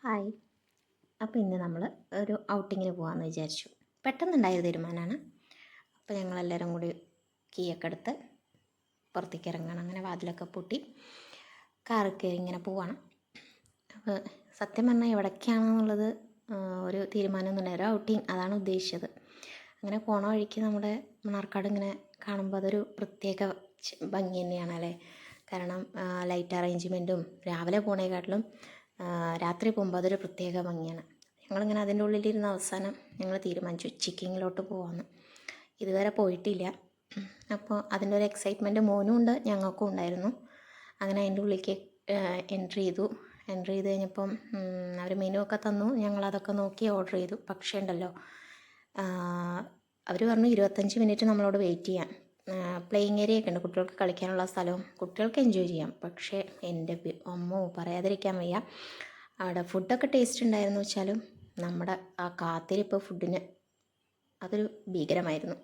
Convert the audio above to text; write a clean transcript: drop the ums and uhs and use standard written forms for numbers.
Hi. അപ്പോൾ ഇന്ന് നമ്മൾ ഒരു ഔട്ടിങ്ങിന് പോകാമെന്ന് വിചാരിച്ചു. പെട്ടെന്നുണ്ടായ തീരുമാനമാണ്. അപ്പോൾ ഞങ്ങളെല്ലാവരും കൂടി കീയൊക്കെ എടുത്ത് പുറത്തേക്ക് ഇറങ്ങണം. അങ്ങനെ വാതിലൊക്കെ പൂട്ടി കാറിൽ കയറി ഇങ്ങനെ പോവാണ്. അപ്പോൾ സത്യം പറഞ്ഞാൽ എവിടേക്കാണെന്നുള്ളത് ഒരു തീരുമാനമൊന്നുമില്ല. ഒരു ഔട്ടിങ് അതാണ് ഉദ്ദേശിച്ചത്. അങ്ങനെ പോണ വഴിക്ക് നമ്മുടെ മണ്ണാർക്കാട് ഇങ്ങനെ കാണുമ്പോൾ അതൊരു പ്രത്യേക ഭംഗി തന്നെയാണ് അല്ലേ. കാരണം ലൈറ്റ് അറേഞ്ച്മെൻറ്റും രാവിലെ പോണേക്കാട്ടിലും രാത്രി പോകുമ്പോൾ അതൊരു പ്രത്യേക ഭംഗിയാണ്. ഞങ്ങളിങ്ങനെ അതിൻ്റെ ഉള്ളിലിരുന്ന് അവസാനം ഞങ്ങൾ തീരുമാനിച്ചു ചിക്കിങ്ങിലോട്ട് പോകാമെന്ന്. ഇതുവരെ പോയിട്ടില്ല. അപ്പോൾ അതിൻ്റെ ഒരു എക്സൈറ്റ്മെൻറ്റ് മോനും ഉണ്ട്, ഞങ്ങൾക്കും ഉണ്ടായിരുന്നു. അങ്ങനെ അതിൻ്റെ ഉള്ളിലേക്ക് എൻട്രി ചെയ്ത് കഴിഞ്ഞപ്പം അവർ മെനു ഒക്കെ തന്നു. ഞങ്ങളതൊക്കെ നോക്കി ഓർഡർ ചെയ്തു. പക്ഷേ ഉണ്ടല്ലോ, അവർ പറഞ്ഞു 25 മിനിറ്റ് നമ്മളോട് വെയിറ്റ് ചെയ്യാൻ. പ്ലേയിങ് ഏരിയ ഒക്കെ ഉണ്ട്, കുട്ടികൾക്ക് കളിക്കാനുള്ള സ്ഥലവും കുട്ടികൾക്ക് എൻജോയ് ചെയ്യാം. പക്ഷേ എൻ്റെ അമ്മോ പറയാതിരിക്കാൻ വയ്യ. അവിടെ ഫുഡൊക്കെ ടേസ്റ്റ് ഉണ്ടായിരുന്നു വെച്ചാലും നമ്മുടെ ആ കാത്തിരിപ്പ് ഫുഡിന് അതൊരു ഭീകരമായിരുന്നു.